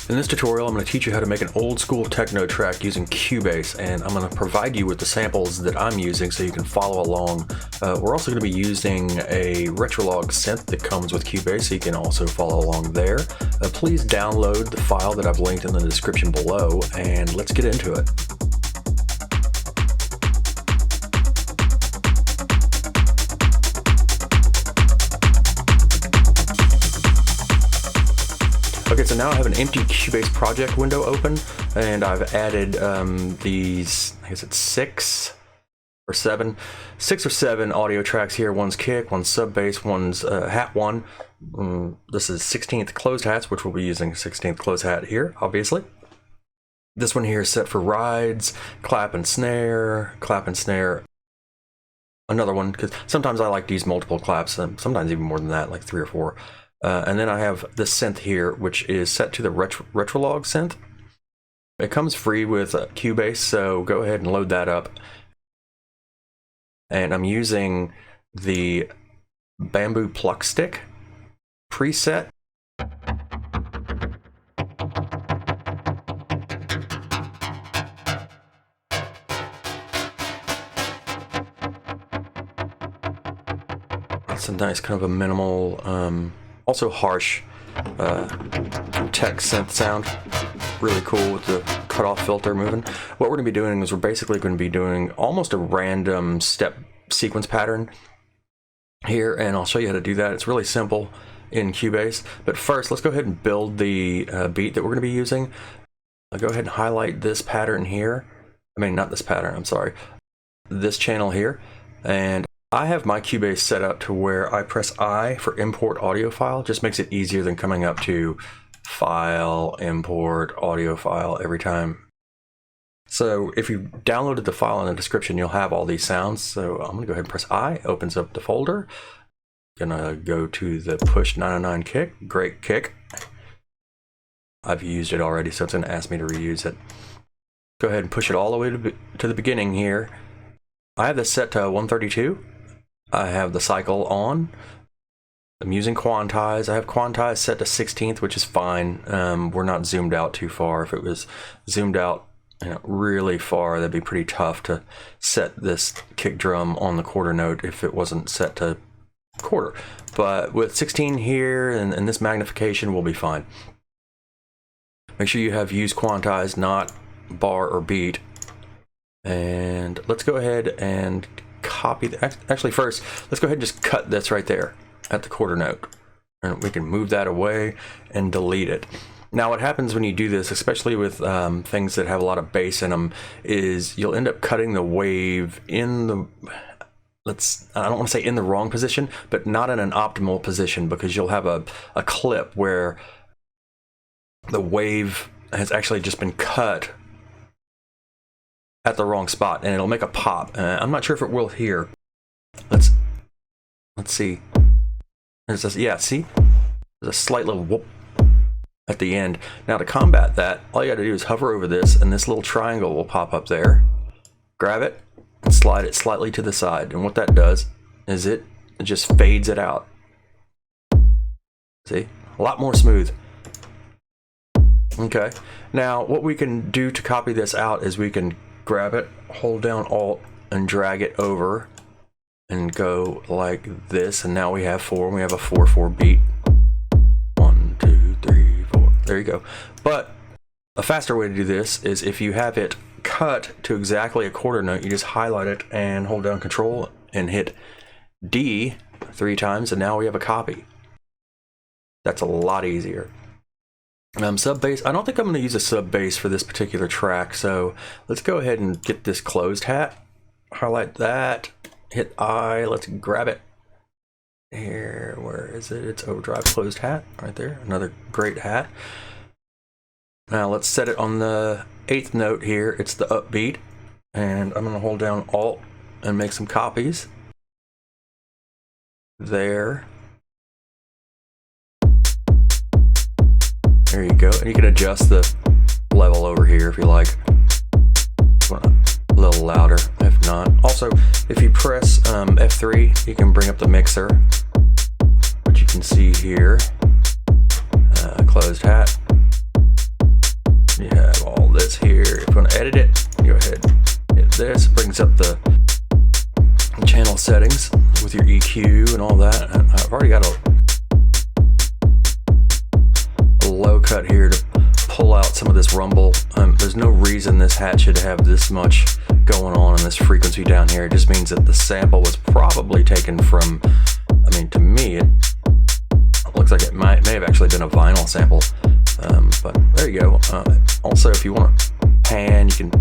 In this tutorial, I'm going to teach you how to make an old school techno track using Cubase, and I'm going to provide you with the samples that I'm using so you can follow along. We're also going to be using a Retrolog synth that comes with Cubase, so you can also follow along there. Please download the file that I've linked in the description below, and let's get into it. Okay, so now I have an empty Cubase project window open, and I've added these, I guess it's six or seven audio tracks here. One's kick, one's sub bass, one's hat one. This is 16th closed hats, which we'll be using 16th closed hat here, obviously. This one here is set for rides, clap and snare, another one, because sometimes I like to use multiple claps, sometimes even more than that, like 3 or 4. And then I have this synth here, which is set to the Retrolog synth. It comes free with Cubase, so go ahead and load that up. And I'm using the bamboo pluck stick preset. It's a nice kind of a minimal, also harsh tech synth sound. Really cool with the cutoff filter moving. What we're going to be doing is we're basically going to be doing almost a random step sequence pattern here, and I'll show you how to do that. It's really simple in Cubase. But first, let's go ahead and build the beat that we're going to be using. I'll go ahead and highlight this pattern here. I mean, not this pattern, I'm sorry. This channel here. And I have my Cubase set up to where I press I for import audio file. Just makes it easier than coming up to file, import, audio file every time. So if you downloaded the file in the description, you'll have all these sounds. So I'm gonna go ahead and press I, opens up the folder. Gonna go to the push 909 kick, great kick. I've used it already, so it's gonna ask me to reuse it. Go ahead and push it all the way to the beginning here. I have this set to 132. I have the cycle on. I'm using quantize. I have quantize set to 16th, which is fine. We're not zoomed out too far. If it was zoomed out, really far, that'd be pretty tough to set this kick drum on the quarter note if it wasn't set to quarter. But with 16 here and this magnification, we'll be fine. Make sure you have use quantize, not bar or beat. And let's go ahead and copy actually first, let's go ahead and just cut this right there at the quarter note. And we can move that away and delete it. Now what happens when you do this, especially with things that have a lot of bass in them, is you'll end up cutting the wave in the, I don't want to say in the wrong position, but not in an optimal position, because you'll have a clip where the wave has actually just been cut at the wrong spot, and it'll make a pop. I'm not sure if it will here. Let's see. There's this, yeah, see? There's a slight little whoop at the end. Now to combat that, all you gotta do is hover over this, and this little triangle will pop up there. Grab it and slide it slightly to the side, and what that does is it just fades it out. See? A lot more smooth. Okay. Now what we can do to copy this out is we can grab it, hold down Alt, and drag it over and go like this, and now we have 4, and we have a 4/4 beat. 1 2 3 4. There you go. But a faster way to do this is if you have it cut to exactly a quarter note, you just highlight it and hold down Control and hit D 3 times, and now we have a copy. That's a lot easier. Sub bass, I don't think I'm going to use a sub bass for this particular track, so let's go ahead and get this closed hat, highlight that, hit I, let's grab it here. Where is it? It's overdrive closed hat right there. Another great hat. Now let's set it on the 8th note here. It's the upbeat, and I'm going to hold down Alt and make some copies there. There you go, and you can adjust the level over here if you like. A little louder, if not. Also, if you press F3, you can bring up the mixer, which you can see here. Closed hat. already got a low cut here to pull out some of this rumble. There's no reason this hat should have this much going on in this frequency down here. It just means that the sample was probably taken from, I mean, to me, it looks like it may have actually been a vinyl sample. But there you go. Also, if you want to pan, you can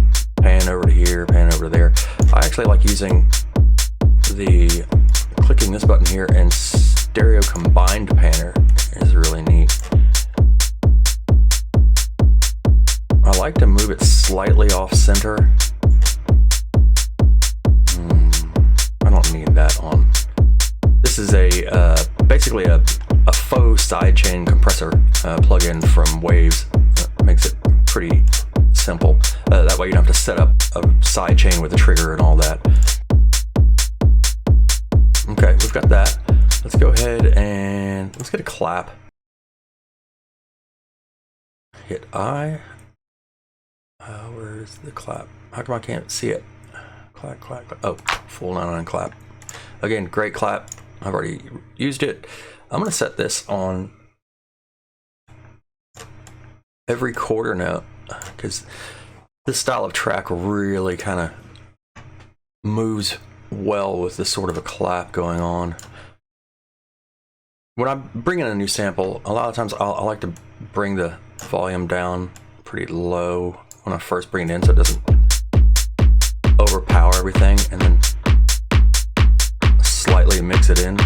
pan over to here, pan over to there. I actually like using clicking this button here, and stereo combined panner is really neat. I like to move it slightly off center. I don't need that on. This is basically a faux sidechain compressor plug-in from Waves. Makes it pretty simple. That way you don't have to set up a sidechain with a trigger and all that. Okay, we've got that. Let's go ahead and let's get a clap. Hit I. Where's the clap? How come I can't see it? Clap, clap, clap. Oh, full 9 clap. Again, great clap. I've already used it. I'm going to set this on every quarter note because this style of track really kind of moves well with this sort of a clap going on. When I bring in a new sample, a lot of times I like to bring the volume down pretty low when I first bring it in so it doesn't overpower everything, and then slightly mix it in.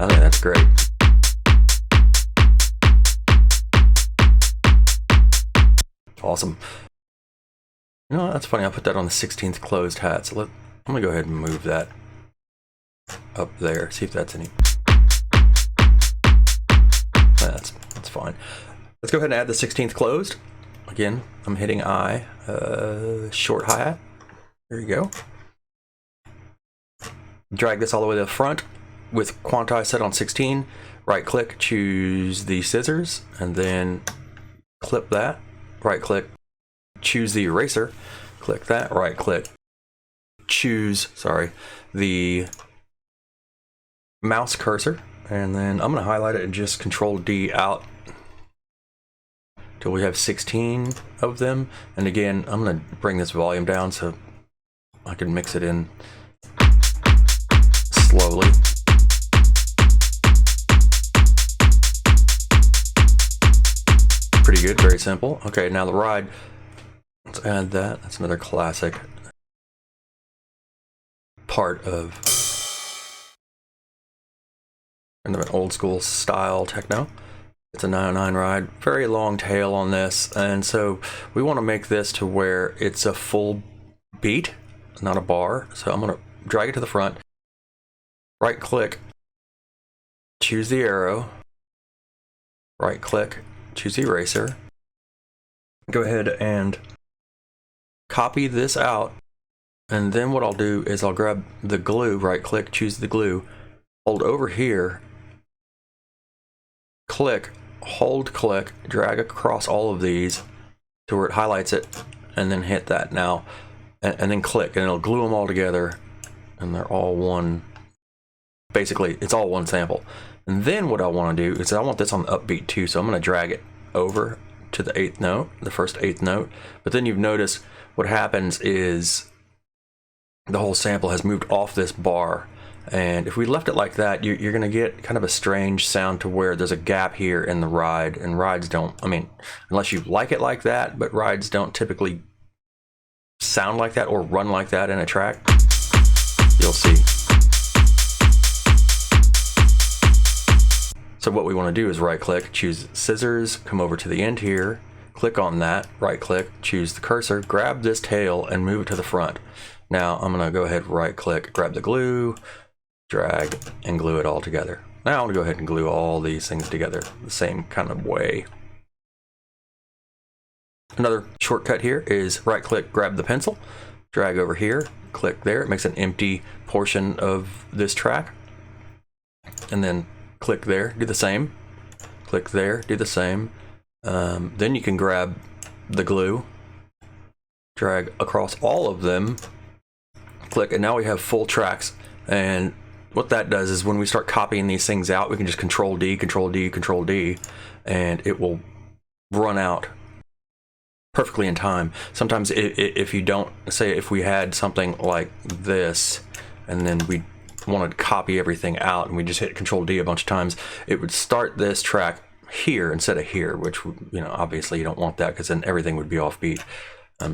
I think that's great. Awesome. You know, that's funny. I put that on the 16th closed hat. So I'm gonna go ahead and move that up there. See if that's any. That's fine. Let's go ahead and add the 16th closed. Again, I'm hitting I, short hi-hat. There you go. Drag this all the way to the front with quantize set on 16. Right click, choose the scissors, and then clip that. Right click, choose the eraser. Click that, right click, choose, the mouse cursor. And then I'm going to highlight it and just Control D out till we have 16 of them. And again, I'm going to bring this volume down so I can mix it in slowly. Pretty good, very simple. Okay, now the ride. Let's add that. That's another classic part of kind of an old school style techno. It's a 909 ride, very long tail on this, and so we want to make this to where it's a full beat, not a bar. So I'm going to drag it to the front, right click, choose the arrow, right click, choose the eraser, go ahead and copy this out, and then what I'll do is I'll grab the glue, right click, choose the glue, hold over here, click, hold click, drag across all of these to where it highlights it, and then hit that now, and then click, and it'll glue them all together, and they're all one. Basically, it's all one sample. And then what I want to do is I want this on the upbeat too, so I'm going to drag it over to the 8th note, the first 8th note. But then you've noticed what happens is the whole sample has moved off this bar. And if we left it like that, you're going to get kind of a strange sound to where there's a gap here in the ride. And rides don't, I mean, unless you like it like that, but rides don't typically sound like that or run like that in a track. You'll see. So what we want to do is right click, choose scissors, come over to the end here, click on that, right click, choose the cursor, grab this tail and move it to the front. Now I'm going to go ahead, right click, grab the glue, drag and glue it all together. Now I'm going to go ahead and glue all these things together the same kind of way. Another shortcut here is right click, grab the pencil, drag over here, click there. It makes an empty portion of this track. And then click there, do the same. Click there, do the same. Then you can grab the glue, drag across all of them, click, and now we have full tracks And what that does is when we start copying these things out, we can just Control D, Control D, Control D, and it will run out perfectly in time. Sometimes if you don't, say if we had something like this and then we wanted to copy everything out and we just hit Control D a bunch of times, it would start this track here instead of here, which, you know, obviously you don't want that because then everything would be offbeat.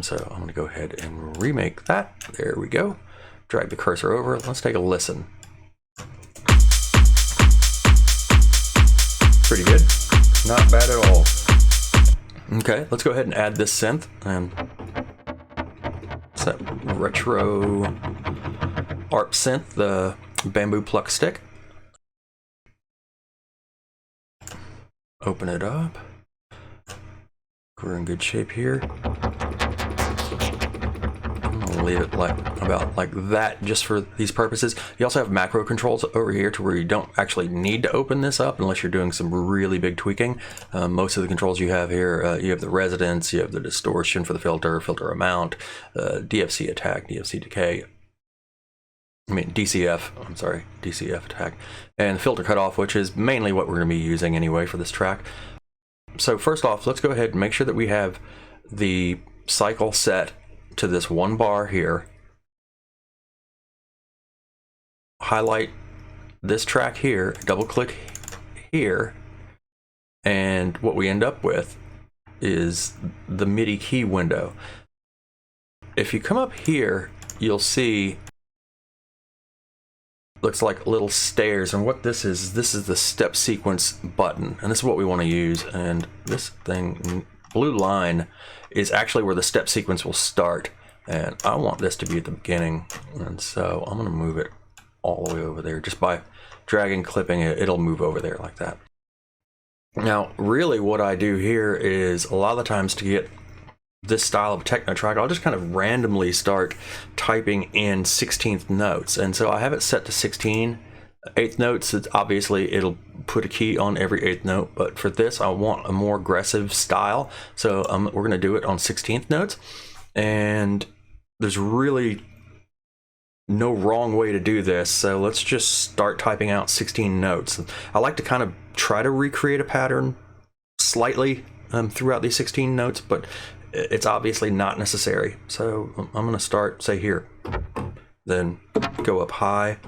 So I'm going to go ahead and remake that. There we go. Drag the cursor over. Let's take a listen. Pretty good. Not bad at all. Okay, let's go ahead and add this synth and set retro ARP synth, the bamboo pluck stick. Open it up. We're in good shape here. I'm gonna leave it about like that just for these purposes. You also have macro controls over here to where you don't actually need to open this up unless you're doing some really big tweaking. Most of the controls you have here, you have the resonance, you have the distortion for the filter, filter amount, DFC attack, DFC decay. DCF, I'm sorry, DCF attack, and filter cutoff, which is mainly what we're going to be using anyway for this track. So first off, let's go ahead and make sure that we have the cycle set to this one bar here. Highlight this track here, double click here, and what we end up with is the MIDI key window. If you come up here, you'll see looks like little stairs, and what this is the step sequence button, and this is what we want to use. And this thing, blue line, is actually where the step sequence will start, and I want this to be at the beginning, and so I'm going to move it all the way over there. Just by dragging, clipping it, it'll move over there like that. Now really what I do here is a lot of the times to get this style of techno track, I'll just kind of randomly start typing in 16th notes, and so I have it set to 16 eighth notes. Obviously it'll put a key on every eighth note, but for this I want a more aggressive style, so we're going to do it on 16th notes. And there's really no wrong way to do this, so let's just start typing out 16 notes. I like to kind of try to recreate a pattern slightly throughout these 16 notes, but it's obviously not necessary. So I'm going to start, say here, then go up high,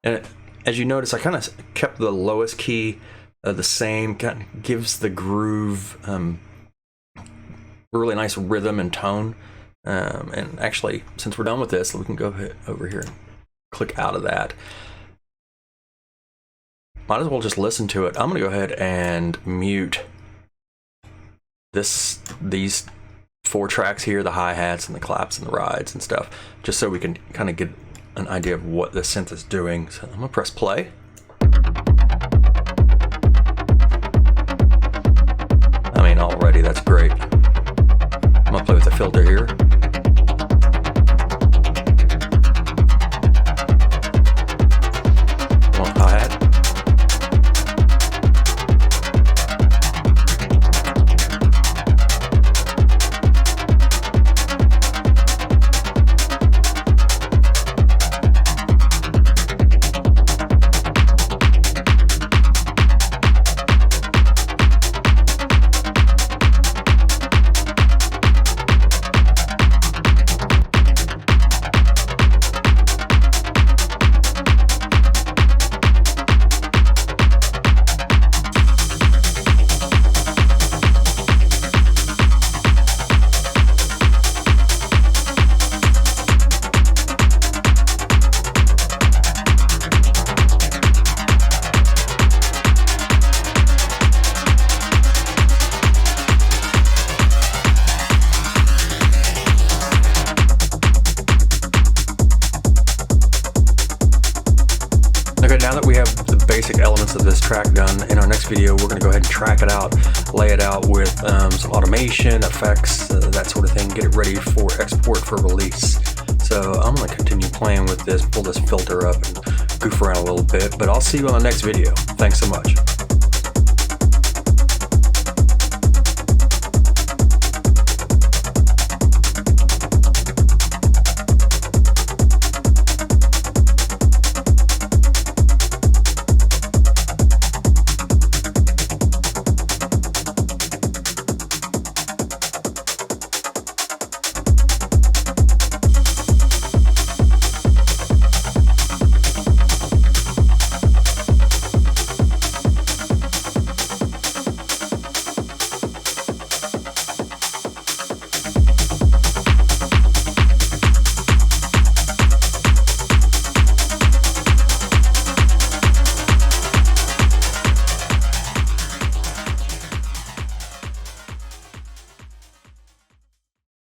and as you notice, I kind of kept the lowest key the same. Kind of gives the groove really nice rhythm and tone. And actually, since we're done with this, we can go over here and click out of that. Might as well just listen to it. I'm going to go ahead and mute these 4 tracks here, the hi-hats and the claps and the rides and stuff, just so we can kind of get an idea of what the synth is doing. So I'm going to press play. I mean, already that's great. I'm going to play with the filter here. Now that we have the basic elements of this track done, in our next video we're going to go ahead and track it out, lay it out with some automation, effects, that sort of thing, get it ready for export for release. So I'm going to continue playing with this, pull this filter up and goof around a little bit, but I'll see you on the next video. Thanks so much.